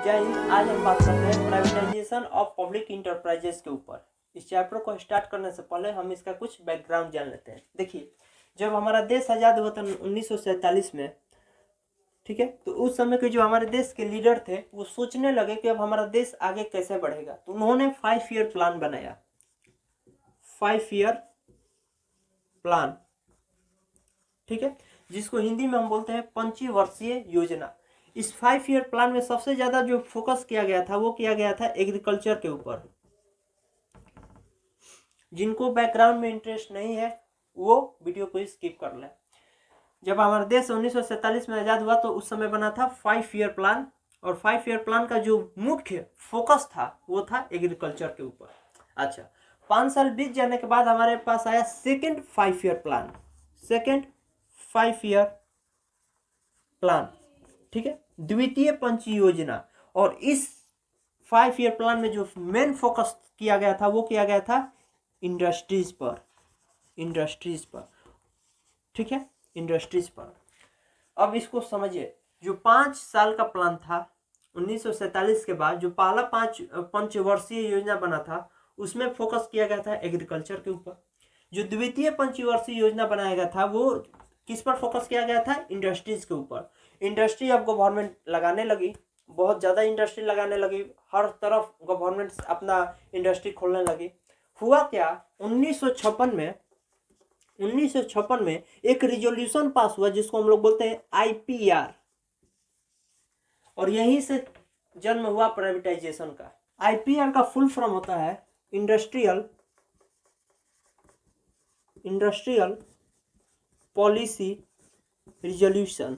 जय हिंद। आज हम बात करते हैं प्राइवेटाइजेशन ऑफ पब्लिक इंटरप्राइजेस के ऊपर। इस चैप्टर को स्टार्ट करने से पहले हम इसका कुछ बैकग्राउंड जान लेते हैं। देखिए, जब हमारा देश आज़ाद हुआ था 1947 में, ठीक है, तो उस समय के जो हमारे देश के लीडर थे वो सोचने लगे कि अब हमारा देश आगे कैसे बढ़ेगा। तो उन्होंने 5 ईयर प्लान बनाया, 5 ईयर प्लान, ठीक है, जिसको हिंदी में हम बोलते हैं पंचवर्षीय योजना। इस 5 ईयर प्लान में सबसे ज्यादा जो फोकस किया गया था वो किया गया था एग्रीकल्चर के ऊपर। जिनको बैकग्राउंड में इंटरेस्ट नहीं है वो वीडियो को स्किप कर ले। जब हमारा देश 1947 में आजाद हुआ तो उस समय बना था 5 ईयर प्लान, और 5 ईयर प्लान का जो मुख्य फोकस था वो था एग्रीकल्चर के ऊपर। अच्छा, 5 साल बीत जाने के बाद हमारे पास आया second 5 year plan, second 5 year plan, ठीक है, द्वितीय पंच योजना। और इस 5 ईयर प्लान में जो मेन फोकस किया गया था वो किया गया था इंडस्ट्रीज पर, इंडस्ट्रीज पर, ठीक है, इंडस्ट्रीज पर। अब इसको समझिए, जो 5 साल का प्लान था 1947 के बाद, जो पहला पंचवर्षीय योजना बना था उसमें फोकस किया गया था एग्रीकल्चर के ऊपर। जो द्वितीय पंचवर्षीय योजना बनाया गया था वो किस पर फोकस किया गया था? इंडस्ट्रीज के ऊपर। इंडस्ट्री अब गवर्नमेंट लगाने लगी, बहुत ज़्यादा इंडस्ट्री लगाने लगी, हर तरफ गवर्नमेंट अपना इंडस्ट्री खोलने लगी। हुआ क्या, 1956 में एक रिजोल्यूशन पास हुआ जिसको हम लोग बोलते हैं आईपीआर, और यहीं से जन्म हुआ प्राइवेटाइजेशन का। आईपीआर का फुल फॉर्म होता है इंडस्ट्रियल पॉलिसी रिजोल्यूशन,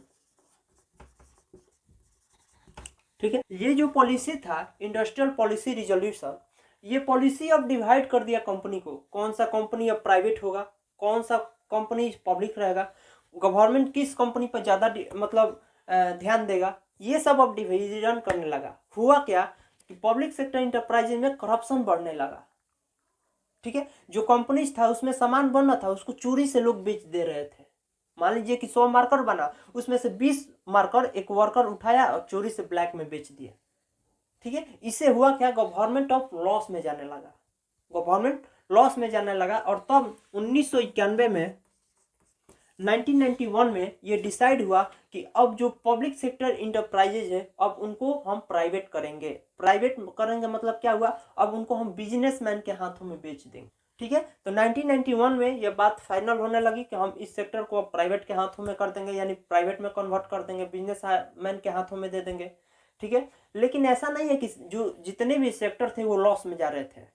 ठीक है। ये जो पॉलिसी था इंडस्ट्रियल पॉलिसी रिजोल्यूशन, ये पॉलिसी अब डिवाइड कर दिया कंपनी को, कौन सा कंपनी अब प्राइवेट होगा, कौन सा कंपनी पब्लिक रहेगा, गवर्नमेंट किस कंपनी पर ज़्यादा मतलब ध्यान देगा, ये सब अब डिवीजन करने लगा। हुआ क्या कि पब्लिक सेक्टर इंटरप्राइजेज में करप्शन बढ़ने लगा, ठीक है। जो कंपनीज था उसमें सामान बनना था उसको चोरी से लोग बेच दे रहे थे। मान लीजिए कि 100 मार्कर बना, उसमें से 20 मार्कर एक वर्कर उठाया और चोरी से ब्लैक में बेच दिया, ठीक है। इससे हुआ क्या, गवर्नमेंट ऑफ लॉस में जाने लगा, गवर्नमेंट लॉस में जाने लगा। और तब 1991 में 1991 में ये डिसाइड हुआ कि अब जो पब्लिक सेक्टर इंटरप्राइजेज है अब उनको हम प्राइवेट करेंगे। प्राइवेट करेंगे मतलब क्या हुआ, अब उनको हम बिजनेसमैन के हाथों में बेच देंगे, ठीक है। तो 1991 में ये बात फाइनल होने लगी कि हम इस सेक्टर को अब प्राइवेट के हाथों में कर देंगे, यानी प्राइवेट में कन्वर्ट कर देंगे, बिजनेसमैन के हाथों में दे देंगे, ठीक है। लेकिन ऐसा नहीं है कि जो जितने भी सेक्टर थे वो लॉस में जा रहे थे।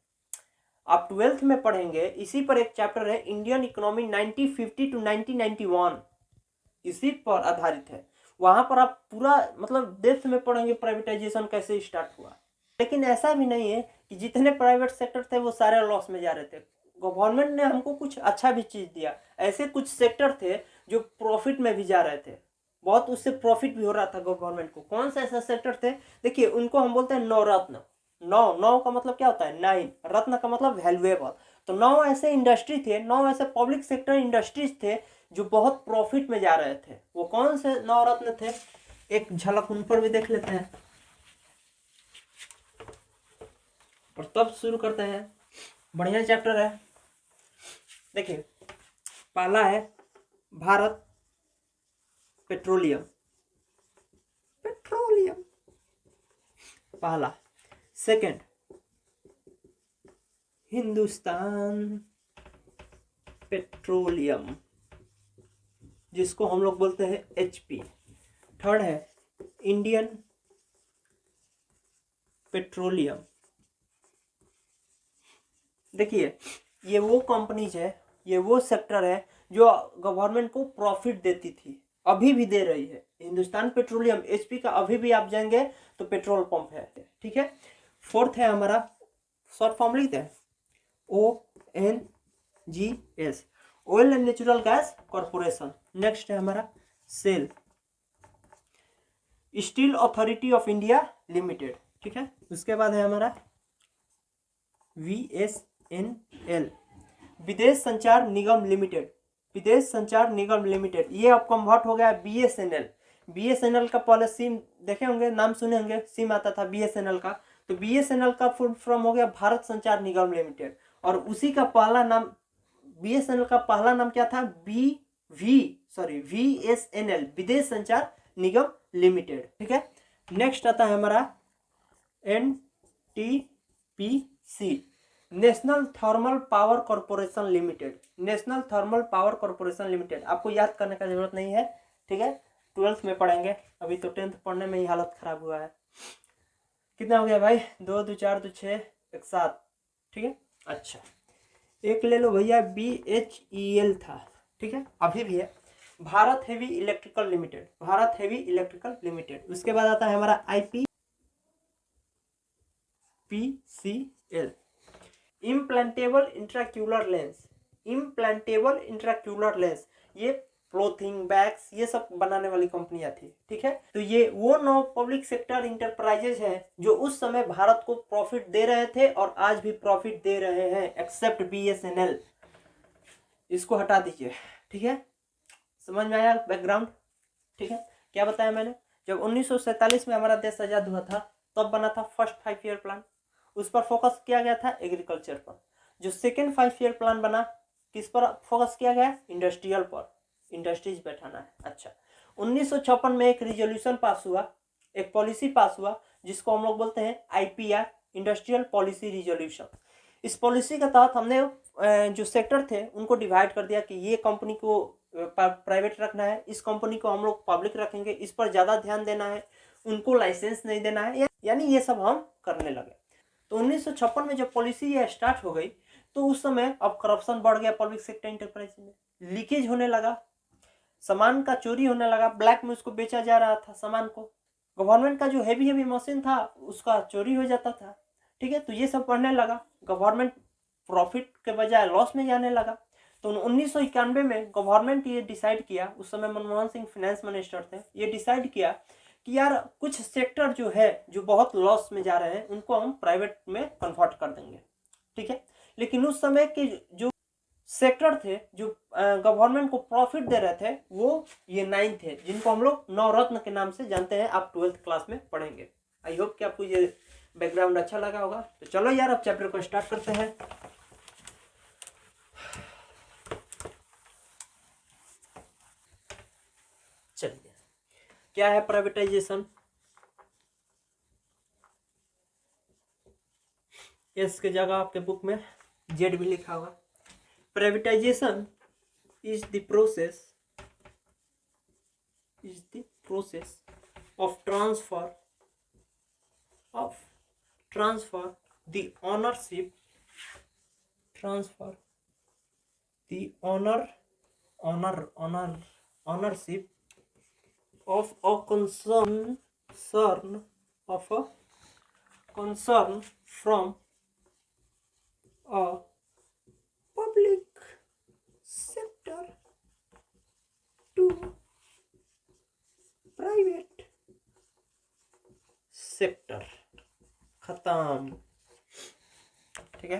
आप 12th में पढ़ेंगे, इसी पर एक चैप्टर है इंडियन इकोनॉमी 1950 टू 1991, इसी पर आधारित है। वहां पर आप पूरा मतलब डेप्थ में पढ़ेंगे प्राइवेटाइजेशन कैसे स्टार्ट हुआ। लेकिन ऐसा भी नहीं है कि जितने प्राइवेट सेक्टर थे वो सारे लॉस में जा रहे थे। गवर्नमेंट ने हमको कुछ अच्छा भी चीज दिया, ऐसे कुछ सेक्टर थे जो प्रॉफिट में भी जा रहे थे, बहुत उससे प्रॉफिट भी हो रहा था गवर्नमेंट को। कौन सा ऐसा सेक्टर थे? देखिए, उनको हम बोलते हैं नवरत्न। नौ का मतलब क्या होता है? 9, रत्न का मतलब वैल्यूएबल। तो 9 ऐसे इंडस्ट्री थे, 9 ऐसे पब्लिक सेक्टर इंडस्ट्रीज थे जो बहुत प्रॉफिट में जा रहे थे। वो कौन से 9 रत्न थे, एक झलक उन पर भी देख लेते हैं और तब शुरू करते हैं। बढ़िया चैप्टर है। देखिए, पहला है भारत पेट्रोलियम, पेट्रोलियम पहला। सेकंड, हिंदुस्तान पेट्रोलियम, जिसको हम लोग बोलते हैं एचपी। थर्ड है इंडियन पेट्रोलियम। देखिए, ये वो कंपनीज है, ये वो सेक्टर है जो गवर्नमेंट को प्रॉफिट देती थी, अभी भी दे रही है। हिंदुस्तान पेट्रोलियम एचपी का अभी भी आप जाएंगे तो पेट्रोल पंप है, ठीक है। फोर्थ है हमारा, शॉर्ट फॉर्म लिखते हैं ONGS, oil and natural gas corporation. Next है हमारा SAIL, steel authority of India limited, ठीक है। उसके बाद है हमारा VSNL, विदेश संचार निगम लिमिटेड, विदेश संचार निगम लिमिटेड। ये अब कन्वर्ट हो गया BSNL। BSNL का पहले सिम देखे होंगे, नाम सुने होंगे, सिम आता था BSNL का, तो BSNL का फुल फॉर्म हो गया भारत संचार निगम लिमिटेड, और उसी का पहला नाम BSNL का पहला नाम क्या था, VSNL विदेश संचार निगम लिमिटेड। ठीक है, नेक्स्ट आता है हमारा NTPC, national thermal power corporation limited. National thermal power corporation limited आपको याद करने का जरूरत नहीं है, ठीक है, 12th में पढ़ेंगे, अभी तो 10th पढ़ने में ही हालत खराब हुआ है। कितना हो गया भाई, 2 2 4 2 6 1 7, ठीक है। अच्छा एक ले लो भैया, BHEL था, ठीक है, अभी भी है, Bharat heavy electrical limited, Bharat heavy electrical limited. उसके बाद आता है हमारा IPCL, implantable intraocular lens, implantable intraocular lens, ये क्लोथिंग बैग्स ये सब बनाने वाली कंपनियां थी, ठीक है। तो ये वो 9 पब्लिक सेक्टर इंटरप्राइजेज हैं जो उस समय भारत को प्रॉफिट दे रहे थे और आज भी प्रॉफिट दे रहे हैं, एक्सेप्ट BSNL, इसको हटा दीजिए, ठीक है। समझ में आया बैकग्राउंड, ठीक है। क्या बताया मैंने, जब 1947 में हमारा देश आजाद हुआ था तब बना था फर्स्ट 5 ईयर प्लान, उस पर फोकस किया गया था एग्रीकल्चर पर। जो सेकेंड 5 ईयर प्लान बना किस पर फोकस किया गया, इंडस्ट्रियल पर, इंडस्ट्रीज बैठाना है। अच्छा 1956 में एक रिजोल्यूशन पास हुआ, एक पॉलिसी पास हुआ जिसको हम लोग बोलते हैं IPR, इंडस्ट्रियल पॉलिसी रिजोल्यूशन। इस पॉलिसी के तहत हमने जो सेक्टर थे उनको डिवाइड कर दिया कि ये कंपनी को प्राइवेट रखना है, इस कंपनी को हम लोग पब्लिक रखेंगे, इस पर ज़्यादा ध्यान देना है, उनको लाइसेंस नहीं देना है, यानी ये सब हम करने लगे। तो 1956 में जब पॉलिसी ये स्टार्ट हो गई तो उस समय अब करप्शन बढ़ गया पब्लिक सेक्टर इंटरप्राइज में, लीकेज होने लगा, सामान का चोरी होने लगा, ब्लैक में उसको बेचा जा रहा था सामान को, गवर्नमेंट का जो हेवी मशीन था उसका चोरी हो जाता था, ठीक है। तो ये सब बढ़ने लगा, गवर्नमेंट प्रॉफिट के बजाय लॉस में जाने लगा। तो 1991 में गवर्नमेंट ये डिसाइड किया, उस समय मनमोहन सिंह फाइनेंस मिनिस्टर थे, ये डिसाइड किया कि यार कुछ सेक्टर जो है जो बहुत लॉस में जा रहे हैं उनको हम प्राइवेट में कन्वर्ट कर देंगे, ठीक है। लेकिन उस समय के जो सेक्टर थे जो गवर्नमेंट को प्रॉफिट दे रहे थे वो ये 9 थे, जिनको हम लोग नवरत्न के नाम से जानते हैं, आप 12th क्लास में पढ़ेंगे। आई होप कि आपको ये बैकग्राउंड अच्छा लगा होगा। तो चलो यार अब चैप्टर को स्टार्ट करते हैं। चलिए, क्या है प्राइवेटाइजेशन, इसके जगह आपके बुक में जेड भी लिखा होगा। Privatisation is the process of transfer the ownership ownership of a concern from a public sector to private sector, खत्म, ठीक है।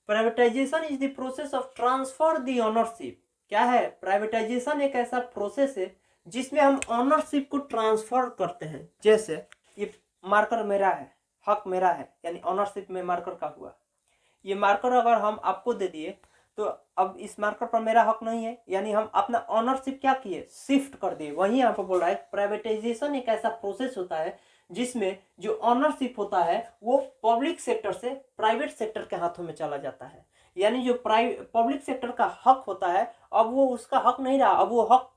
Privatisation is the process of transfer the ownership. क्या है, प्राइवेटाइजेशन एक ऐसा प्रोसेस है जिसमें हम ओनरशिप को ट्रांसफर करते हैं। जैसे ये मार्कर मेरा है, हक मेरा है, यानी ओनरशिप में मार्कर का हुआ, ये मार्कर अगर हम आपको दे दिए तो अब इस मार्कर पर मेरा हक नहीं है, यानी हम अपना ऑनरशिप क्या किए, शिफ्ट कर दिए। वही यहाँ पर बोल रहा है प्राइवेटाइजेशन एक ऐसा प्रोसेस होता है जिसमें जो ऑनरशिप होता है वो पब्लिक सेक्टर से प्राइवेट सेक्टर के हाथों में चला जाता है, यानी जो पब्लिक सेक्टर का हक होता है अब वो उसका हक नहीं रहा, अब वो हक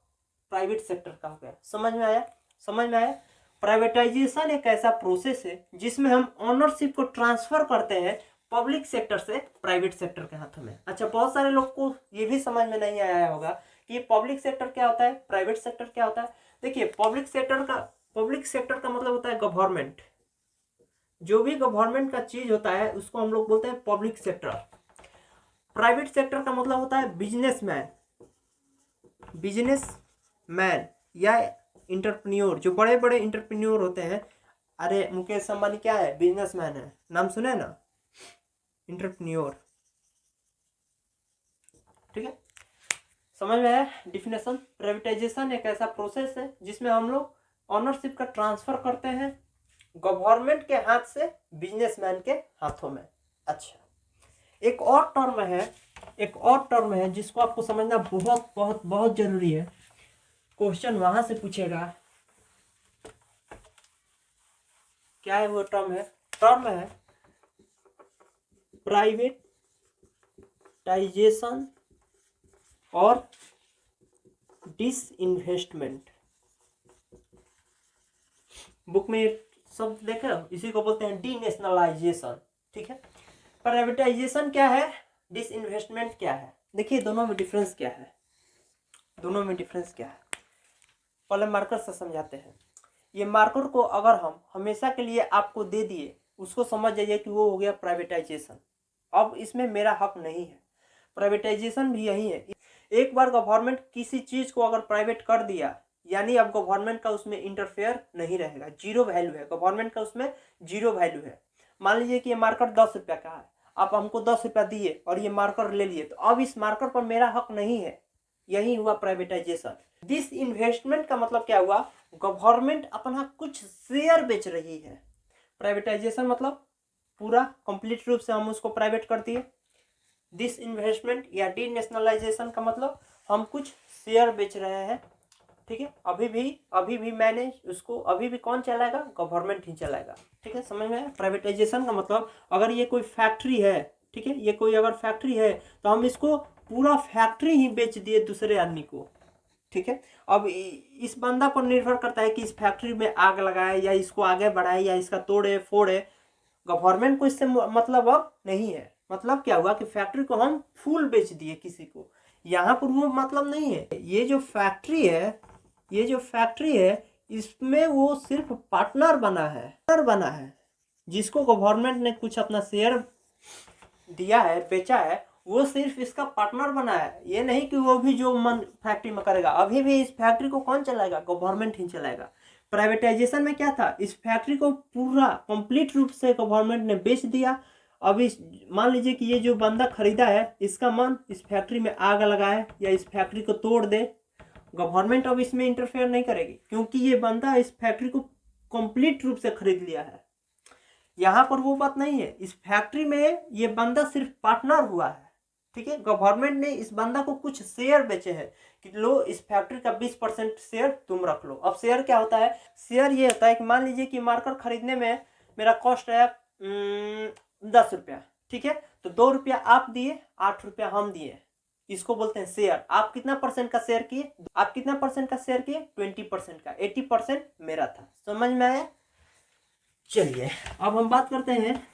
प्राइवेट सेक्टर का हो गया। समझ में आया। प्राइवेटाइजेशन एक ऐसा प्रोसेस है जिसमें हम ऑनरशिप को ट्रांसफर करते हैं पब्लिक सेक्टर से प्राइवेट सेक्टर के हाथों में। अच्छा बहुत सारे लोग को ये भी समझ में नहीं आया होगा कि पब्लिक सेक्टर क्या होता है, प्राइवेट सेक्टर क्या होता है। देखिए पब्लिक सेक्टर का मतलब होता है गवर्नमेंट, जो भी गवर्नमेंट का चीज होता है उसको हम लोग बोलते हैं पब्लिक सेक्टर। प्राइवेट सेक्टर का मतलब होता है बिजनेसमैन या इंटरप्रेन्योर, जो बड़े बड़े इंटरप्रेन्योर होते हैं। अरे मुकेश अंबानी क्या है, बिजनेसमैन है, नाम सुने ना, इंटरप्रेन्योर, ठीक है। समझ में आया डिफिनेशन। प्राइवेटाइजेशन एक ऐसा प्रोसेस है जिसमें हम लोग ऑनरशिप का ट्रांसफर करते हैं गवर्नमेंट के हाथ से बिजनेसमैन के हाथों में। अच्छा, एक और टर्म है जिसको आपको समझना बहुत बहुत बहुत जरूरी है, क्वेश्चन वहां से पूछेगा। क्या है वो टर्म है प्राइवेटाइजेशन और डिसइन्वेस्टमेंट। बुक में सब देखे, इसी को बोलते हैं डीनेशनलाइजेशन। ठीक है, प्राइवेटाइजेशन क्या है, डिसइन्वेस्टमेंट क्या है, देखिए दोनों में डिफरेंस क्या है। पहले मार्कर से समझाते हैं। ये मार्कर को अगर हम हमेशा के लिए आपको दे दिए, उसको समझ जाइए कि वो हो गया प्राइवेटाइजेशन। अब इसमें मेरा हक नहीं है। प्राइवेटाइजेशन भी यही है, एक बार गवर्नमेंट किसी चीज को अगर प्राइवेट कर दिया, यानी अब गवर्नमेंट का उसमें इंटरफेयर नहीं रहेगा, जीरो वैल्यू है, गवर्नमेंट का उसमें जीरो वैल्यू है। मान लीजिए कि ये मार्कर 10 रुपया का है, आप हमको 10 रुपया दिए और ये मार्कर ले लिए, तो अब इस मार्कर पर मेरा हक नहीं है। यही हुआ प्राइवेटाइजेशन। दिस इन्वेस्टमेंट का मतलब क्या हुआ, गवर्नमेंट अपना कुछ शेयर बेच रही है। प्राइवेटाइजेशन मतलब पूरा कंप्लीट रूप से हम उसको प्राइवेट कर दिए। दिस इन्वेस्टमेंट या डीनेशनलाइजेशन का मतलब हम कुछ शेयर बेच रहे हैं। ठीक है, अभी भी मैंने उसको, अभी भी कौन चलाएगा, गवर्नमेंट ही चलाएगा। ठीक है, समझ में। प्राइवेटाइजेशन का मतलब अगर ये कोई फैक्ट्री है, ठीक है, ये कोई अगर फैक्ट्री है तो हम इसको पूरा फैक्ट्री ही बेच दिए दूसरे आदमी को। ठीक है, अब इस बंदा पर निर्भर करता है कि इस फैक्ट्री में आग लगाए या इसको आगे बढ़ाए या इसका तोड़े फोड़े। गवर्नमेंट को इससे मतलब अब नहीं है। मतलब क्या हुआ कि फैक्ट्री को हम फुल बेच दिए किसी को, यहाँ पर वो मतलब नहीं है। ये जो फैक्ट्री है इसमें वो सिर्फ पार्टनर बना है, जिसको गवर्नमेंट ने कुछ अपना शेयर दिया है, बेचा है, वो सिर्फ इसका पार्टनर बना है। ये नहीं कि वो भी जो मन फैक्ट्री में करेगा, अभी भी इस फैक्ट्री को कौन चलाएगा, गवर्नमेंट ही चलाएगा। प्राइवेटाइजेशन में क्या था, इस फैक्ट्री को पूरा कंप्लीट रूप से गवर्नमेंट ने बेच दिया। अब इस मान लीजिए कि ये जो बंदा खरीदा है, इसका मन इस फैक्ट्री में आग लगाए या इस फैक्ट्री को तोड़ दे, गवर्नमेंट अब इसमें इंटरफेयर नहीं करेगी, क्योंकि ये बंदा इस फैक्ट्री को कंप्लीट रूप से खरीद लिया है। यहाँ पर वो बात नहीं है, इस फैक्ट्री में ये बंदा सिर्फ पार्टनर हुआ है। ठीक है, गवर्नमेंट ने इस बंदा को कुछ शेयर बेचे हैं कि लो इस फैक्ट्री का 20% शेयर तुम रख लो। अब शेयर क्या होता है, शेयर ये होता है कि मान लीजिए कि मार्कर खरीदने में मेरा कॉस्ट है 10 रुपया। ठीक है, तो 2 रुपया आप दिए, 8 रुपया हम दिए, इसको बोलते हैं शेयर। आप कितना परसेंट का शेयर किए, 20% का, 80% मेरा था। समझ में आया। चलिए अब हम बात करते हैं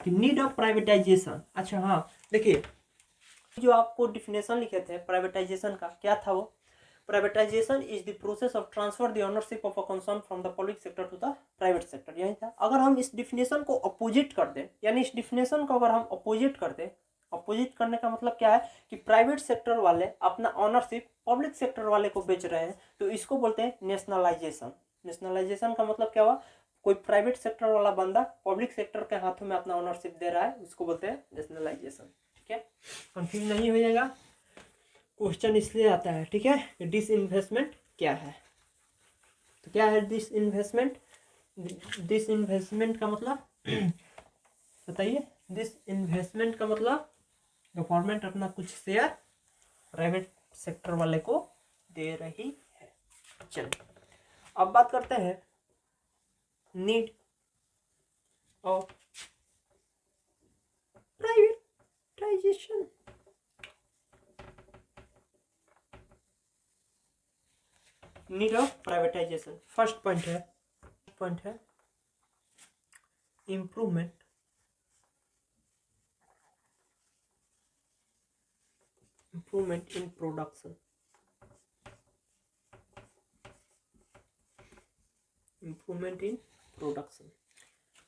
कि नीड ऑफ प्राइवेटाइजेशन। अच्छा हाँ, देखिए जो आपको डिफिनेशन लिखे थे प्राइवेटाइजेशन का, क्या था वो, privatisation is the process of transfer the ownership of a concern from the public sector to the private sector. यही था। अगर हम इस डिफिनेशन को अपोजिट कर दें, यानी इस डिफिनेशन को अगर हम अपोजिट कर दें, अपोजिट करने का मतलब क्या है कि प्राइवेट सेक्टर वाले अपना ऑनरशिप पब्लिक सेक्टर वाले को बेच रहे हैं, तो इसको बोलते हैं नेशनलाइजेशन। नेशनलाइजेशन का मतलब क्या हुआ, कोई प्राइवेट सेक्टर वाला बंदा पब्लिक सेक्टर के हाथों में अपना ओनरशिप दे रहा है, उसको बोलते हैं नेशनलाइजेशन। ठीक है, कंफ्यूज नहीं हो जाएगा, क्वेश्चन इसलिए आता है। ठीक है, डिसइन्वेस्टमेंट क्या है, तो क्या है डिसइन्वेस्टमेंट। डिसइन्वेस्टमेंट का मतलब बताइए। डिसइन्वेस्टमेंट का मतलब गवर्नमेंट अपना कुछ शेयर प्राइवेट सेक्टर वाले को दे रही है। चलिए अब बात करते हैं need of privatization. Need of privatization, first point है improvement in production. Improvement in production.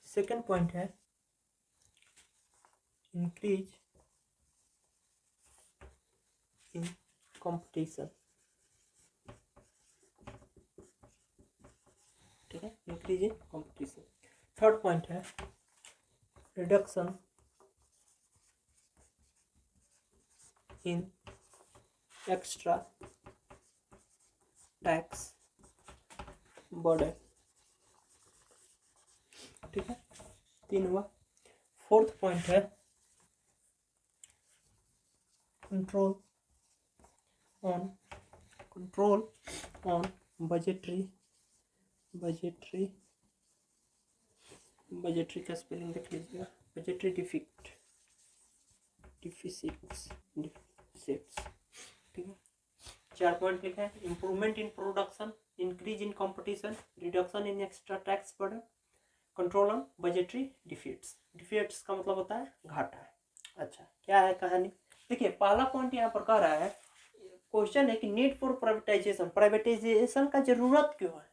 Second point है इंक्रीज इन कंपटीशन। ठीक है, increase in competition. Third point है reduction in extra tax burden, ठीक है, 3 हुआ। फोर्थ पॉइंट है control on budgetary का स्पेलिंग देख लीजिएगा, बजटरी डिफिसिट्स, ठीक है। 4 पॉइंट लिखा है, improvement in production, increase in competition, reduction in extra tax burden, control on budgetary deficits का मतलब होता है घाटा। अच्छा, क्या है कहानी, देखिए पहला पॉइंट यहाँ पर कह रहा है, क्वेश्चन है कि नीड फॉर प्राइवेटाइजेशन का जरूरत क्यों है,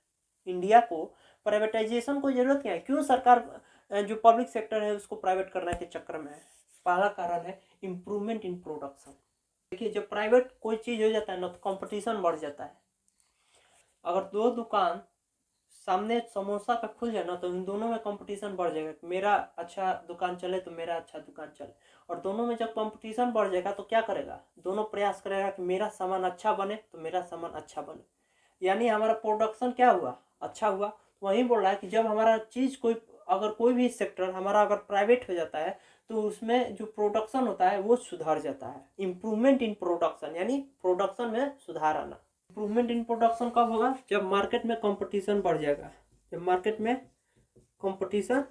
इंडिया को प्राइवेटाइजेशन को जरूरत क्या है, क्यों सरकार जो पब्लिक सेक्टर है उसको प्राइवेट करने के चक्कर में है। पहला कारण है इम्प्रूवमेंट इन प्रोडक्शन। देखिए जब प्राइवेट कोई चीज हो जाता है ना तो कंपटीशन बढ़ जाता है। अगर 2 दुकान सामने समोसा का खुल जाए ना तो इन दोनों में कंपटीशन बढ़ जाएगा, मेरा अच्छा दुकान चले तो मेरा अच्छा दुकान चले, और दोनों में जब कंपटीशन बढ़ जाएगा तो क्या करेगा, दोनों प्रयास करेगा कि मेरा सामान अच्छा बने तो मेरा सामान अच्छा बने, यानी हमारा प्रोडक्शन क्या हुआ, अच्छा हुआ। तो वही बोल रहा है कि जब हमारा चीज़ कोई भी सेक्टर हमारा अगर प्राइवेट हो जाता है तो उसमें जो प्रोडक्शन होता है वो सुधार जाता है। इम्प्रूवमेंट इन प्रोडक्शन यानी प्रोडक्शन में सुधार आना। इम्प्रूवमेंट इन प्रोडक्शन कब होगा, जब मार्केट में कंपटीशन बढ़ जाएगा, जब मार्केट में कंपटीशन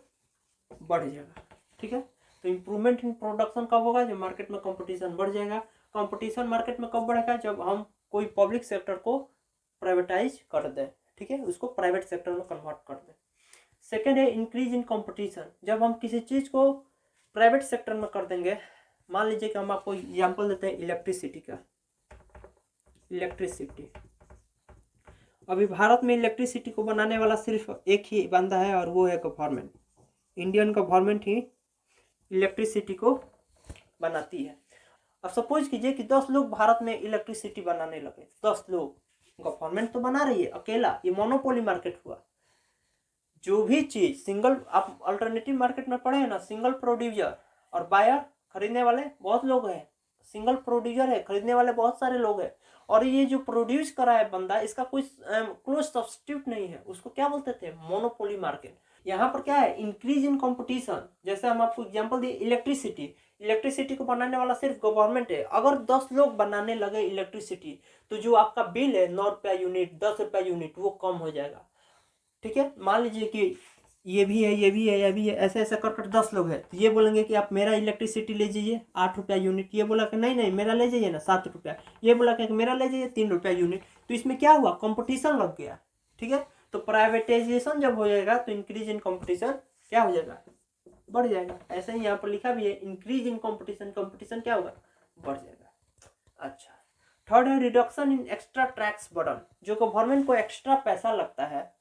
बढ़ जाएगा, ठीक है। तो इम्प्रूवमेंट इन प्रोडक्शन कब होगा, जब मार्केट में कंपटीशन बढ़ जाएगा। कंपटीशन मार्केट में कब बढ़ेगा, जब हम कोई पब्लिक सेक्टर को प्राइवेटाइज कर दें, ठीक है, उसको प्राइवेट सेक्टर में कन्वर्ट कर दें। सेकेंड है इंक्रीज इन कंपटीशन, जब हम किसी चीज़ को प्राइवेट सेक्टर में कर देंगे, मान लीजिए कि हम आपको एग्जाम्पल देते हैं इलेक्ट्रिसिटी का। इलेक्ट्रिसिटी, अभी भारत में इलेक्ट्रिसिटी को बनाने वाला सिर्फ एक ही बंदा है और वो है गवर्नमेंट। इंडियन गवर्नमेंट ही इलेक्ट्रिसिटी को बनाती है। अब सपोज कीजिए कि 10 लोग भारत में इलेक्ट्रिसिटी बनाने लगे, 10 लोग, गवर्नमेंट तो बना रही है अकेला, ये मोनोपोली मार्केट हुआ। जो भी चीज सिंगल, आप अल्टरनेटिव मार्केट में पढ़े हैं ना, सिंगल प्रोड्यूसर और बायर, खरीदने वाले बहुत लोग हैं, सिंगल प्रोड्यूसर है, खरीदने वाले बहुत सारे लोग हैं, और ये जो प्रोड्यूस करा है बंदा, इसका कोई क्लोज सब्स्टिट्यूट नहीं है, उसको क्या बोलते थे, मोनोपोली मार्केट। यहाँ पर क्या है, इंक्रीज इन कंपटीशन, जैसे हम आपको एग्जांपल दिए इलेक्ट्रिसिटी को बनाने वाला सिर्फ गवर्नमेंट है। अगर 10 लोग बनाने लगे इलेक्ट्रिसिटी तो जो आपका बिल है 9 रुपया यूनिट, 10 रुपया यूनिट, वो कम हो जाएगा, ठीक है। मान लीजिए कि ये भी है, ये भी है, ये भी है, ऐसे ऐसे कर 10 लोग हैं, तो ये बोलेंगे कि आप मेरा इलेक्ट्रिसिटी ले जाइए 8 रुपया यूनिट, ये बोला कि नहीं मेरा ले जाइए ना 7 रुपया, ये बोला कि मेरा ले जाइए 3 रुपया यूनिट। तो इसमें क्या हुआ, कंपटीशन लग गया, ठीक है। तो प्राइवेटाइजेशन जब हो जाएगा तो इंक्रीज इन कंपटीशन क्या हो जाएगा, बढ़ जाएगा। ऐसे ही यहाँ पर लिखा भी है, इंक्रीज इन कंपटीशन, कंपटीशन क्या होगा, बढ़ जाएगा। अच्छा, थर्ड है reduction in extra tax burden, जो गवर्नमेंट को एक्स्ट्रा पैसा लगता है।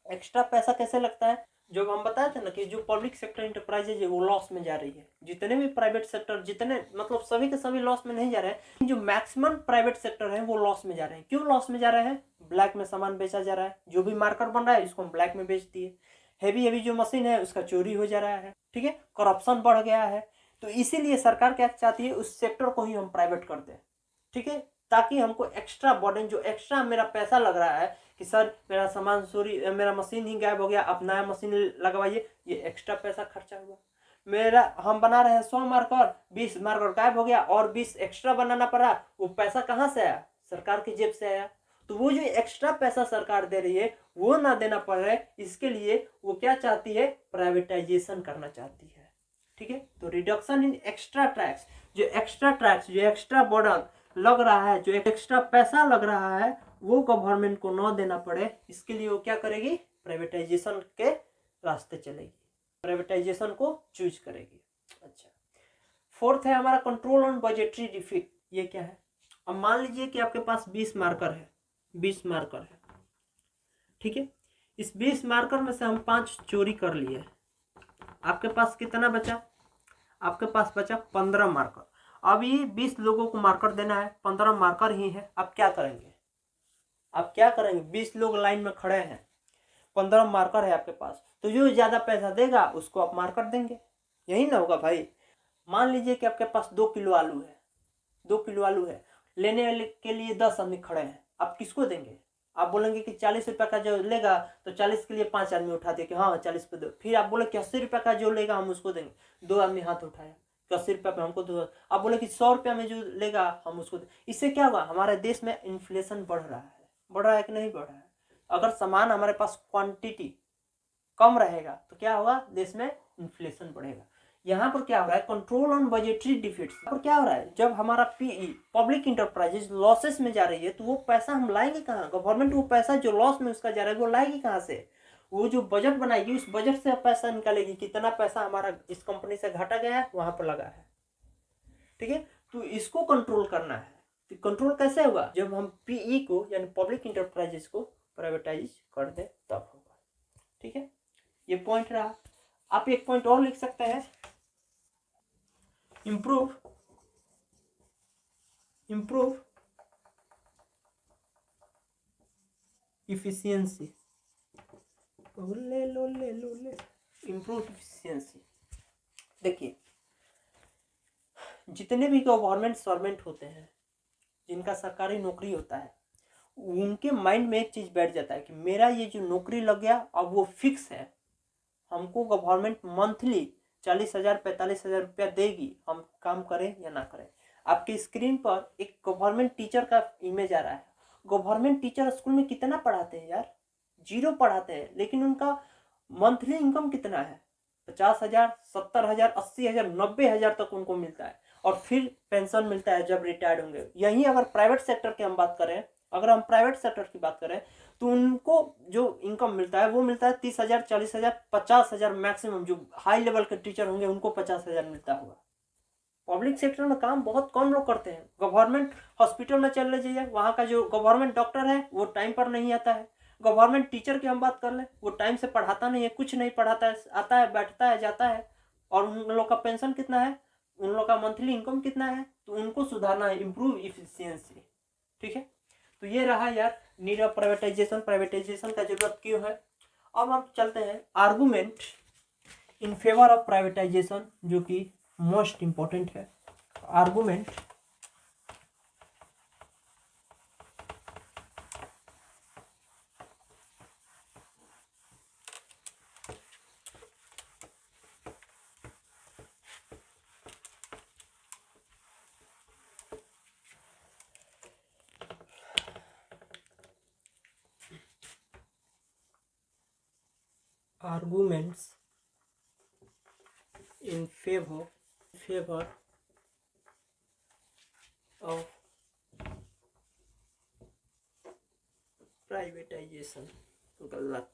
एक्स्ट्रा पैसा कैसे लगता है, जो हम बताए थे ना कि जो पब्लिक सेक्टर इंटरप्राइजेज है वो लॉस में जा रही है, जितने भी प्राइवेट सेक्टर, जितने मतलब सभी के सभी लॉस में नहीं जा रहे हैं, जो मैक्सिमम प्राइवेट सेक्टर है वो लॉस में जा रहे हैं। क्यों लॉस में जा रहे हैं, ब्लैक में सामान बेचा जा रहा है, जो भी मार्कर बन रहा है इसको हम ब्लैक में बेच दिए, हैवी जो मशीन है उसका चोरी हो जा रहा है, ठीक है, करप्शन बढ़ गया है। तो इसीलिए सरकार क्या चाहती है, उस सेक्टर को ही हम प्राइवेट कर दें, ठीक है, ताकि हमको एक्स्ट्रा बर्डन, जो एक्स्ट्रा मेरा पैसा लग रहा है कि सर मेरा सामान चोरी, मेरा मशीन ही गायब हो गया, आप नया मशीन लगवाइए, ये एक्स्ट्रा पैसा खर्चा हुआ। मेरा हम बना रहे हैं 100 मार्कर, 20 मार्कर गायब हो गया और 20 एक्स्ट्रा बनाना पड़ा, वो पैसा कहाँ से आया, सरकार की जेब से आया। तो वो जो एक्स्ट्रा पैसा सरकार दे रही है वो ना देना पड़ रहा है, इसके लिए वो क्या चाहती है, प्राइवेटाइजेशन करना चाहती है, ठीक है। तो रिडक्शन इन एक्स्ट्रा टैक्स, जो एक्स्ट्रा बर्डन लग रहा है, जो एक्स्ट्रा पैसा लग रहा है वो गवर्नमेंट को ना देना पड़े, इसके लिए वो क्या करेगी, प्राइवेटाइजेशन के रास्ते चलेगी, प्राइवेटाइजेशन को चूज करेगी। अच्छा, फोर्थ है हमारा कंट्रोल ऑन बजटरी डिफिट। ये क्या है, अब मान लीजिए कि आपके पास 20 मार्कर है, 20 मार्कर है, ठीक है, इस 20 मार्कर में से हम 5 चोरी कर लिए, आपके पास कितना बचा, आपके पास बचा 15 मार्कर। अब ये 20 लोगों को मार्कर देना है, 15 मार्कर ही है, आप क्या करेंगे, आप क्या करेंगे, 20 लोग लाइन में खड़े हैं, 15 मार्कर है आपके पास, तो जो ज्यादा पैसा देगा उसको आप मार्कर देंगे, यही ना होगा भाई। मान लीजिए कि आपके पास 2 किलो आलू है, 2 किलो आलू है, लेने वाले के लिए 10 आदमी खड़े हैं, आप किसको देंगे? आप बोलेंगे कि 40 रुपये का जो लेगा तो 40 के लिए 5 आदमी उठा दे कि हाँ 40 पे दो। फिर आप बोले कि 80 रुपये का जो लेगा हम उसको देंगे, 2 आदमी हाथ उठाया कि 80 रुपये पे हमको दो। आप बोले कि 100 रुपये में जो लेगा हम उसको दे। इससे क्या हुआ? हमारे देश में इन्फ्लेशन बढ़ रहा है कि नहीं बढ़ रहा है? अगर सामान हमारे पास क्वांटिटी कम रहेगा तो क्या होगा? देश में इन्फ्लेशन बढ़ेगा। यहाँ पर क्या हो रहा है? Control on budgetary deficits. यहाँ पर क्या हो रहा है? जब हमारा पीई पब्लिक इंटरप्राइजेज लॉसेस में जा रही है तो वो पैसा हम लाएंगे कहाँ? गवर्नमेंट वो पैसा जो लॉस में उसका जा रहा है वो लाएगी कहाँ से? वो जो बजट बनाएगी उस बजट से पैसा निकालेगी, कितना पैसा हमारा इस कंपनी से घटा गया है वहां पर लगा है। ठीक है, तो इसको कंट्रोल करना है। तो कंट्रोल कैसे होगा? जब हम पीई को यानी पब्लिक इंटरप्राइजेज को प्राइवेटाइज कर दे तब होगा। ठीक है, ये पॉइंट रहा। आप एक पॉइंट और लिख सकते हैं, improve efficiency। improve efficiency। देखिए, जितने भी गवर्नमेंट सर्वेंट होते हैं, जिनका सरकारी नौकरी होता है, उनके माइंड में एक चीज बैठ जाता है कि मेरा ये जो नौकरी लग गया अब वो फिक्स है, हमको गवर्नमेंट मंथली 40,000 45,000 रुपया देगी, हम काम करें या ना करें। आपके स्क्रीन पर एक गवर्नमेंट टीचर का इमेज आ रहा है। गवर्नमेंट टीचर स्कूल में कितना पढ़ाते हैं यार? 0 पढ़ाते हैं, लेकिन उनका मंथली इनकम कितना है? 50,000 70,000 80,000 90,000 तक उनको मिलता है, और फिर पेंशन मिलता है जब रिटायर्ड होंगे। यही अगर प्राइवेट सेक्टर की हम बात करें, अगर हम प्राइवेट सेक्टर की बात करें तो उनको जो इनकम मिलता है वो मिलता है 30,000 40,000 50,000 मैक्सिमम। जो हाई लेवल के टीचर होंगे उनको 50,000 मिलता होगा। पब्लिक सेक्टर में काम बहुत कम लोग करते हैं। गवर्नमेंट हॉस्पिटल में चल लीजिए, वहाँ का जो गवर्नमेंट डॉक्टर है वो टाइम पर नहीं आता है। गवर्नमेंट टीचर की हम बात कर लें, वो टाइम से पढ़ाता नहीं है, कुछ नहीं पढ़ाता है, आता है बैठता है जाता है। और उन लोग का पेंशन कितना है, उन लोग का मंथली इनकम कितना है, तो उनको सुधारना है, इम्प्रूव इफिशियंसी। ठीक है, तो ये रहा यार नीड ऑफ प्राइवेटाइजेशन। प्राइवेटाइजेशन का जरूरत क्यों है? अब हम चलते हैं argument in favour of privatisation, जो कि मोस्ट इंपॉर्टेंट है। Argument arguments in favor of privatization। गलत,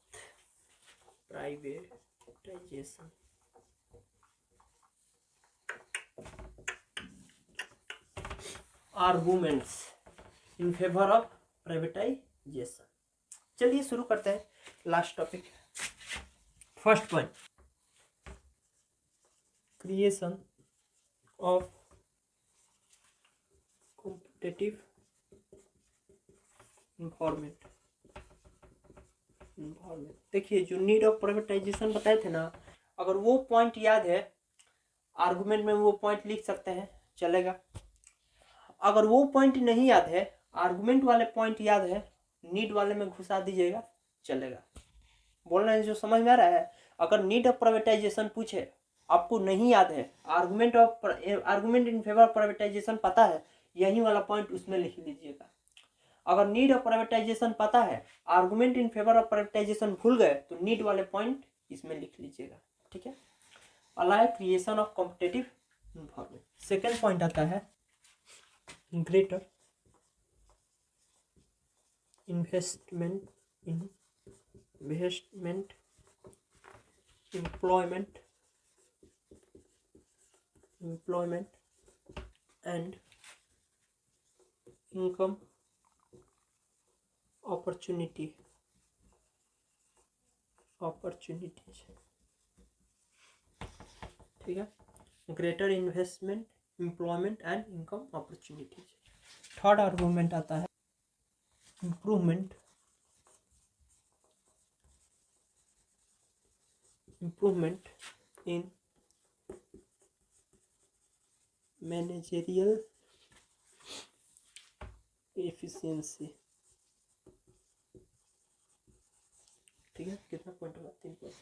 privatisation. Arguments in favour of privatisation. चलिए शुरू करते हैं, last topic. First point, creation of competitive environment. देखिए, जो नीड ऑफ प्राइवेटाइजेशन बताए थे ना, अगर वो पॉइंट याद है आर्गुमेंट में वो पॉइंट लिख सकते हैं, चलेगा। अगर वो पॉइंट नहीं याद है, आर्गुमेंट वाले पॉइंट याद है, नीड वाले में घुसा दीजिएगा, चलेगा। बोलना है जो समझ में आ रहा है। अगर नीड ऑफ प्राइवेटाइजेशन पूछे, आपको नहीं याद है, argument in favour of privatisation पता है, यही वाला पॉइंट उसमें लिख लीजिएगा। अगर नीड ऑफ प्राइवेटाइजेशन पता है, argument in favour of privatisation भूल गए, तो नीड वाले पॉइंट इसमें लिख लीजिएगा। ठीक है, allow creation of competitive environment. Second point आता है greater investment in employment and income opportunities। ठीक है, greater investment, employment and income opportunities. Third argument आता है इम्प्रूवमेंट in managerial एफिशिएंसी, ठीक है, कितना पॉइंट होगा, 3 पॉइंट।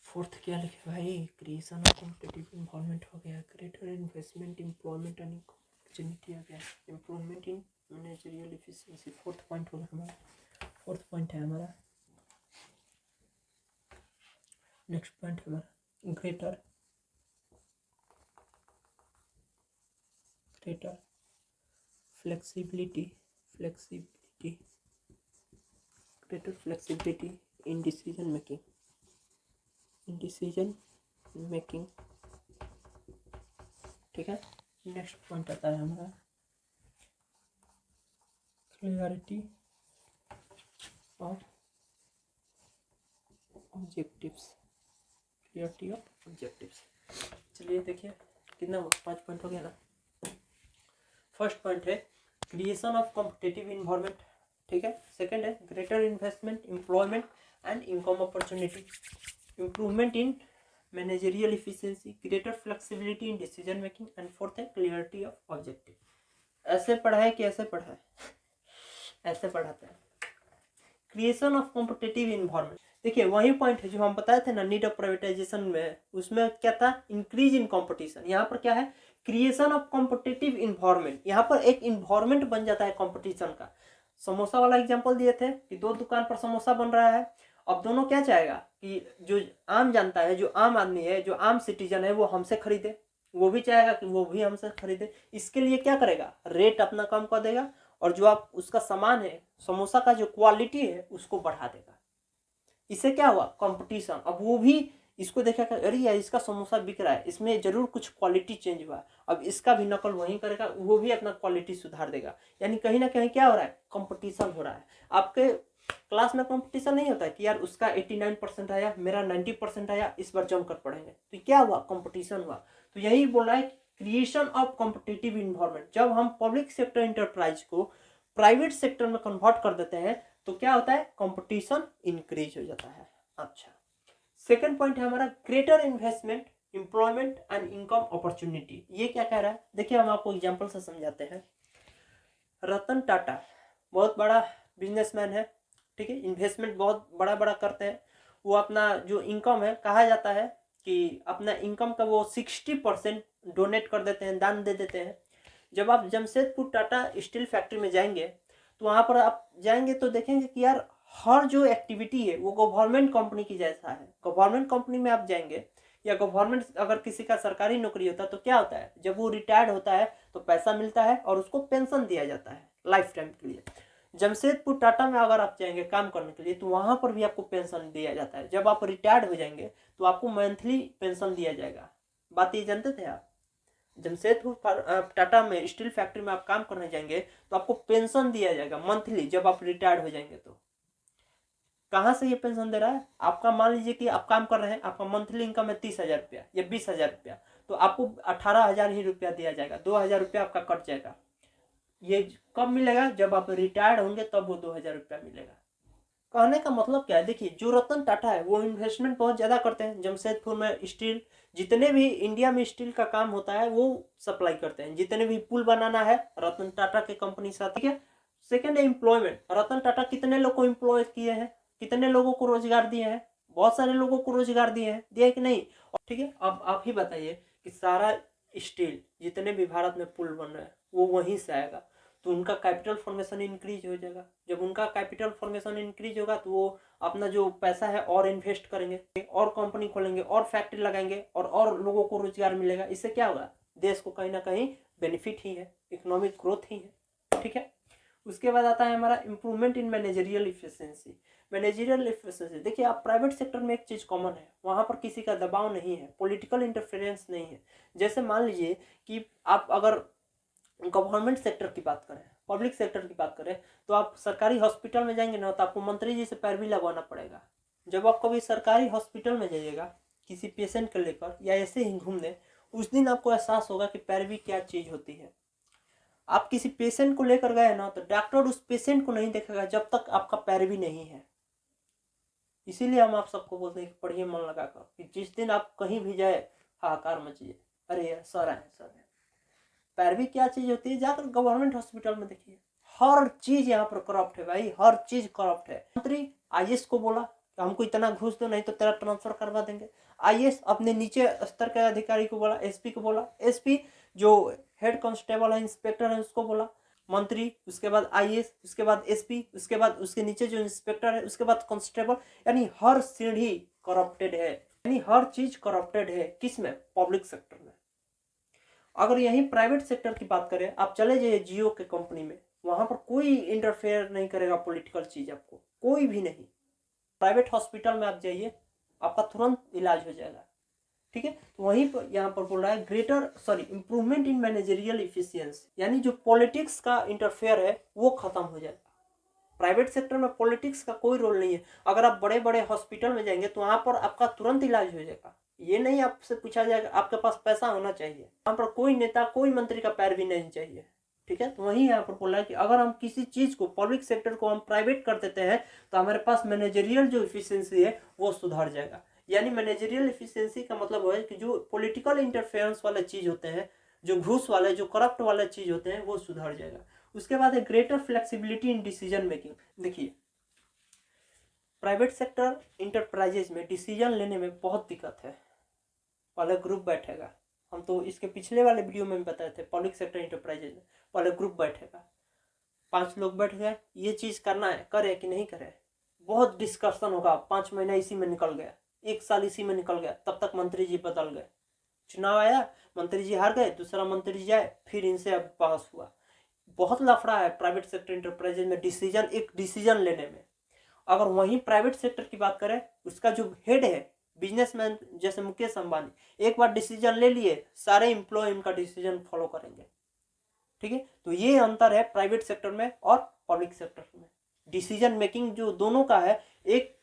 फोर्थ क्या लिखे भाई, क्रिएशन ऑफ कॉम्पिटिटिव इन्वायरमेंट हो गया, greater investment employment and opportunity हो गया, improvement in managerial efficiency, fourth point होगा हमारा, फोर्थ पॉइंट है हमारा। नेक्स्ट पॉइंट हमारा greater flexibility greater flexibility in decision making, ठीक है। नेक्स्ट पॉइंट आता है हमारा क्लियरिटी ऑफ ऑब्जेक्टिव्स, चलिए देखिए कितना 5 पॉइंट हो गया ना। फर्स्ट पॉइंट है क्रिएशन ऑफ कॉम्पिटिटिव इन्वायरमेंट, ठीक है। सेकंड है greater investment employment and income opportunity, improvement in managerial efficiency, greater flexibility in decision making and fourth है क्लियरिटी ऑफ ऑब्जेक्टिव। ऐसे पढ़ा है कि ऐसे पढ़ा है? ऐसे पढ़ाते हैं। क्रिएशन ऑफ कॉम्पिटिटिव इन्वायरमेंट, देखिए वही पॉइंट है जो हम बताए थे ना नीड ऑफ प्राइवेटाइजेशन में, उसमें क्या था, इंक्रीज इन कंपटीशन। यहाँ पर क्या है, क्रिएशन ऑफ कॉम्पिटिटिव इन्वायरमेंट, यहाँ पर एक इन्वायरमेंट बन जाता है कंपटीशन का। समोसा वाला एग्जांपल दिए थे कि 2 दुकान पर समोसा बन रहा है, अब दोनों क्या चाहेगा कि जो आम जनता है, जो आम आदमी है, जो आम सिटीजन है, वो हमसे खरीदे, वो भी चाहेगा कि वो भी हमसे खरीदे। इसके लिए क्या करेगा, रेट अपना कम कर देगा और जो आप उसका सामान है, समोसा का जो क्वालिटी है उसको बढ़ा देगा। इससे क्या हुआ, कंपटीशन। अब वो भी इसको देखेगा, अरे यार इसका समोसा बिक रहा है, इसमें जरूर कुछ क्वालिटी चेंज हुआ, अब इसका भी नकल वही करेगा, वो भी अपना क्वालिटी सुधार देगा। यानी कहीं ना कहीं क्या हो रहा है, कंपटीशन हो रहा है। आपके क्लास में कंपटीशन नहीं होता है कि यार उसका 89% आया, मेरा 90% आया, इस बार जमकर पढ़ेंगे, तो क्या हुआ, कंपटीशन हुआ। तो यही बोल रहा है क्रिएशन ऑफ कॉम्पिटिटिव इन्वायरमेंट। जब हम पब्लिक सेक्टर इंटरप्राइज को प्राइवेट सेक्टर में कन्वर्ट कर देते हैं तो क्या होता है, कंपटीशन इंक्रीज हो जाता है। अच्छा, सेकंड पॉइंट है हमारा greater investment employment and income opportunity. ये क्या कह रहा है, देखिए हम आपको एग्जांपल से समझाते हैं। रतन टाटा बहुत बड़ा बिजनेसमैन है, ठीक है, इन्वेस्टमेंट बहुत बड़ा बड़ा करते हैं। वो अपना जो इनकम है, कहा जाता है कि अपना इनकम का वो 60% डोनेट कर देते हैं, दान दे देते हैं। जब आप जमशेदपुर टाटा स्टील फैक्ट्री में जाएंगे तो वहाँ पर आप जाएंगे तो देखेंगे कि यार हर जो एक्टिविटी है वो गवर्नमेंट कंपनी की जैसा है। गवर्नमेंट कंपनी में आप जाएंगे या गवर्नमेंट अगर किसी का सरकारी नौकरी होता है तो क्या होता है, जब वो रिटायर्ड होता है तो पैसा मिलता है और उसको पेंशन दिया जाता है लाइफ टाइम के लिए। जमशेदपुर टाटा में अगर आप जाएंगे काम करने के लिए तो वहाँ पर भी आपको पेंशन दिया जाता है। जब आप रिटायर्ड हो जाएंगे तो आपको मंथली पेंशन दिया जाएगा। बात ये जानते थे आप, जमशेदपुर टाटा में स्टील फैक्ट्री में आप काम करने जाएंगे तो आपको पेंशन दिया जाएगा मंथली जब आप रिटायर्ड हो जाएंगे। तो कहाँ से ये पेंशन दे रहा है, आपका मान लीजिए कि आप काम कर रहे हैं, आपका मंथली इनकम है 30,000 रुपया या 20,000 रुपया, तो आपको 18,000 ही रुपया दिया जाएगा, 2,000 रुपया आपका कट जाएगा। ये कब मिलेगा, जब आप रिटायर्ड होंगे तब वो 2,000 रुपया मिलेगा। कहने का मतलब क्या है, देखिए जो रतन टाटा है वो इन्वेस्टमेंट बहुत ज़्यादा करते हैं। जमशेदपुर में स्टील, जितने भी इंडिया में स्टील का काम होता है वो सप्लाई करते हैं। जितने भी पुल बनाना है रतन टाटा के कंपनी साथ, ठीक है। सेकेंड है एम्प्लॉयमेंट, रतन टाटा कितने लोग को एम्प्लॉय किए हैं, कितने लोगों को रोजगार दिए हैं, बहुत सारे लोगों को रोजगार दिए हैं, दिए कि नहीं, ठीक है। अब आप ही बताइए कि सारा स्टील जितने भी भारत में पुल बन रहे हैं वो वहीं से आएगा, तो उनका कैपिटल फॉर्मेशन इंक्रीज हो जाएगा। जब उनका कैपिटल फॉर्मेशन इंक्रीज होगा तो वो अपना जो पैसा है और इन्वेस्ट करेंगे और कंपनी खोलेंगे और फैक्ट्री लगाएंगे और लोगों को रोजगार मिलेगा। इससे क्या होगा, देश को कहीं ना कहीं बेनिफिट ही है, इकोनॉमिक ग्रोथ ही है, ठीक है। उसके बाद आता है हमारा improvement in managerial efficiency. Managerial efficiency, देखिए आप प्राइवेट सेक्टर में एक चीज़ कॉमन है, वहाँ पर किसी का दबाव नहीं है, पॉलिटिकल इंटरफेरेंस नहीं है। जैसे मान लीजिए कि आप अगर गवर्नमेंट सेक्टर की बात करें, पब्लिक सेक्टर की बात करें, तो आप सरकारी हॉस्पिटल में जाएंगे ना तो आपको मंत्री जी से पैरवी लगवाना पड़ेगा। जब आप कभी सरकारी हॉस्पिटल में जाइएगा किसी पेशेंट को लेकर या ऐसे ही घूमने, उस दिन आपको एहसास होगा कि पैरवी क्या चीज़ होती है। आप किसी पेशेंट को लेकर गए ना तो डॉक्टर उस पेशेंट को नहीं देखेगा जब तक आपका पैरवी नहीं है। इसीलिए हम आप सबको बोलते हैं कि पढ़िए मन लगाकर, कि जिस दिन आप कहीं भी जाए हाहाकार मचिए, अरे यार सर आए सर आए, पैरवी क्या चीज होती है, जाकर गवर्नमेंट हॉस्पिटल में देखिए, हर चीज यहाँ पर करप्ट है भाई, हर चीज करप्ट है। मंत्री आईएएस को बोला कि हमको इतना घूस दो नहीं तो तेरा ट्रांसफर करवा देंगे। आईएएस अपने नीचे स्तर के अधिकारी को बोला, एसपी को बोला, एसपी जो हेड कांस्टेबल है, इंस्पेक्टर है, उसको बोला। मंत्री, उसके बाद आईएएस, उसके बाद एसपी, उसके बाद उसके नीचे जो इंस्पेक्टर है, उसके बाद कांस्टेबल, यानी हर सीढ़ी करप्टेड है, यानी हर चीज करप्टेड है। किसमें? पब्लिक सेक्टर में। अगर यही प्राइवेट सेक्टर की बात करें, आप चले जाइए जियो के कंपनी में, वहां पर कोई इंटरफेयर नहीं करेगा पॉलिटिकल चीज, आपको कोई भी नहीं। प्राइवेट हॉस्पिटल में आप जाइए, आपका तुरंत इलाज हो जाएगा, ठीक है। तो वहीं पर यहाँ पर बोल रहा है इंप्रूवमेंट इन मैनेजरियल इफिशियंसी, यानी जो पॉलिटिक्स का इंटरफेयर है वो खत्म हो जाएगा। प्राइवेट सेक्टर में पॉलिटिक्स का कोई रोल नहीं है। अगर आप बड़े बड़े हॉस्पिटल में जाएंगे तो वहां पर आपका तुरंत इलाज हो जाएगा, ये नहीं आपसे पूछा जाएगा आपके पास पैसा होना चाहिए। वहां पर कोई नेता, कोई मंत्री का पैर भी नहीं चाहिए, ठीक है। तो वही यहाँ पर बोला है कि अगर हम किसी चीज को, पब्लिक सेक्टर को हम प्राइवेट कर देते हैं तो हमारे पास मैनेजरियल जो इफिशियंसी है वो सुधर जाएगा। यानी मैनेजरियल इफिशियंसी का मतलब है कि जो पॉलिटिकल इंटरफेरेंस वाले चीज होते हैं, जो घूस वाले, जो करप्ट वाले चीज होते हैं, वो सुधर जाएगा। उसके बाद है greater flexibility in decision making. देखिए, प्राइवेट सेक्टर इंटरप्राइजेज में डिसीजन लेने में बहुत दिक्कत है। पहले ग्रुप बैठेगा, हम तो इसके पिछले वाले वीडियो में बताए थे, पब्लिक सेक्टर इंटरप्राइजेज में पहले ग्रुप बैठेगा, 5 लोग बैठ गए, ये चीज करना है, करे कि नहीं करे, बहुत डिस्कशन होगा, 5 महीना इसी में निकल गया, 1 साल इसी में निकल गया, तब तक मंत्री जी बदल गए, चुनाव आया, मंत्री जी हार गए, दूसरा मंत्री जी आए, फिर इनसे अब बहस हुआ। बहुत लफड़ा है प्राइवेट सेक्टर इंटरप्राइजेज में डिसीजन लेने में। अगर वहीं प्राइवेट सेक्टर की बात करें, उसका जो हेड है, बिजनेसमैन जैसे मुकेश अंबानी, एक बार डिसीजन ले लिए, सारे एम्प्लॉय उनका डिसीजन फॉलो करेंगे, ठीक है। तो ये अंतर है प्राइवेट सेक्टर में और पब्लिक सेक्टर में। डिसीजन मेकिंग जो दोनों का है, एक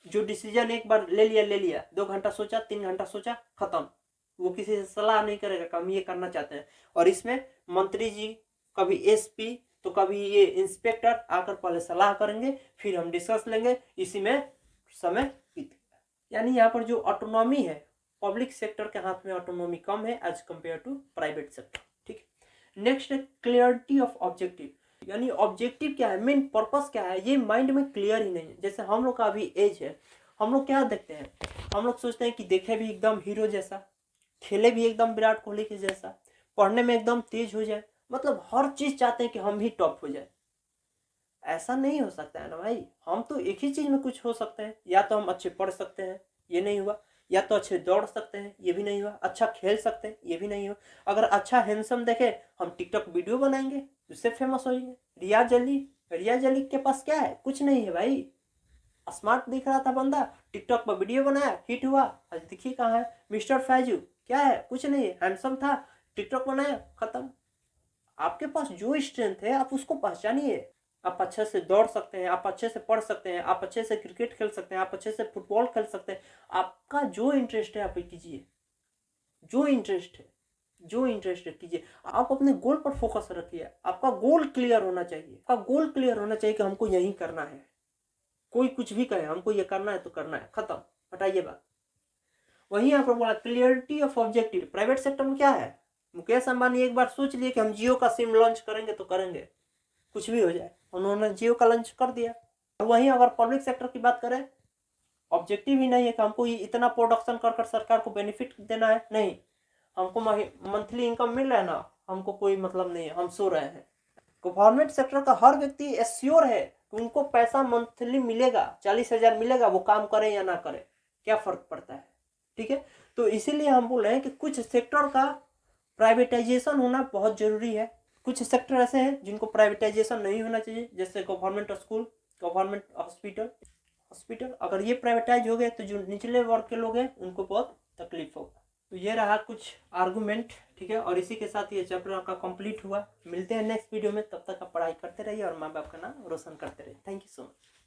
जो डिसीजन एक बार ले लिया, 2 घंटा सोचा, 3 घंटा सोचा, खत्म, वो किसी से सलाह नहीं करेगा कि हम ये करना चाहते हैं। और इसमें मंत्री जी, कभी एसपी, तो कभी ये इंस्पेक्टर आकर पहले सलाह करेंगे, फिर हम डिस्कस लेंगे, इसी में समय बीत गया। यानी यहाँ पर जो ऑटोनॉमी है, पब्लिक सेक्टर के हाथ में ऑटोनॉमी कम है as compare to private sector, ठीक है। नेक्स्ट है क्लियरिटी ऑफ ऑब्जेक्टिव, यानी ऑब्जेक्टिव क्या है, मेन पर्पस क्या है, ये माइंड में क्लियर ही नहीं है। जैसे हम लोग का अभी एज है, हम लोग क्या देखते हैं, हम लोग सोचते हैं कि देखे भी एकदम हीरो जैसा, खेले भी एकदम विराट कोहली के जैसा, पढ़ने में एकदम तेज हो जाए, मतलब हर चीज चाहते हैं कि हम भी टॉप हो जाए। ऐसा नहीं हो सकता है ना भाई, हम तो एक ही चीज में कुछ हो सकते हैं, या तो हम अच्छे पढ़ सकते हैं, ये नहीं हुआ, या तो अच्छे दौड़ सकते हैं, ये भी नहीं हुआ, अच्छा खेल सकते हैं, ये भी नहीं हुआ। अगर अच्छा हैंडसम देखे, हम टिकटॉक वीडियो बनाएंगे, उससे फेमस हो जाएंगे। रिया जली के पास क्या है, कुछ नहीं है भाई, स्मार्ट दिख रहा था बंदा, टिकटॉक पर वीडियो बनाया, हिट हुआ, आज देखिए कहाँ है। मिस्टर फैजू क्या है, कुछ नहीं है, हैंडसम था, टिकटॉक बनाया, खत्म। आपके पास जो स्ट्रेंथ है आप उसको पहचानिए। आप अच्छे से दौड़ सकते हैं, आप अच्छे से पढ़ सकते हैं, आप अच्छे से क्रिकेट खेल सकते हैं, आप अच्छे से फुटबॉल खेल सकते हैं। आपका जो इंटरेस्ट है आप कीजिए, जो इंटरेस्ट है कीजिए। आप अपने गोल पर फोकस रखिए, आपका गोल क्लियर होना चाहिए, आपका गोल क्लियर होना चाहिए कि हमको यही करना है। कोई कुछ भी कहे, हमको ये करना है तो करना है, खत्म, हटाइए बात। वही यहाँ पर बोला clarity of objective. Private sector में क्या है, मुकेश अंबानी एक बार सोच लिए कि हम जियो का सिम लॉन्च करेंगे तो करेंगे, कुछ भी हो जाए, उन्होंने जियो का लॉन्च कर दिया। और वहीं अगर पब्लिक सेक्टर की बात करें, ऑब्जेक्टिव ही नहीं है कि हमको ये इतना प्रोडक्शन कर कर सरकार को बेनिफिट देना है, नहीं, हमको मंथली इनकम मिल रहा है ना, हमको कोई मतलब नहीं है, हम सो रहे हैं। गवर्नमेंट सेक्टर का हर व्यक्ति एश्योर है कि उनको पैसा मंथली मिलेगा, 40,000 मिलेगा, वो काम करे या ना करे, क्या फर्क पड़ता है, ठीक है। तो इसीलिए हम बोल रहे हैं कि कुछ सेक्टर का प्राइवेटाइजेशन होना बहुत जरूरी है, कुछ सेक्टर ऐसे हैं जिनको प्राइवेटाइजेशन नहीं होना चाहिए, जैसे गवर्नमेंट स्कूल, गवर्नमेंट हॉस्पिटल अगर ये प्राइवेटाइज हो गए तो जो निचले वर्ग के लोग हैं उनको बहुत तकलीफ होगा। तो ये रहा कुछ आर्गूमेंट, ठीक है। और इसी के साथ ये चैप्टर आपका कंप्लीट हुआ। मिलते हैं नेक्स्ट वीडियो में, तब तक आप पढ़ाई करते रहिए और माँ बाप का नाम रोशन करते रहिए। Thank you so much.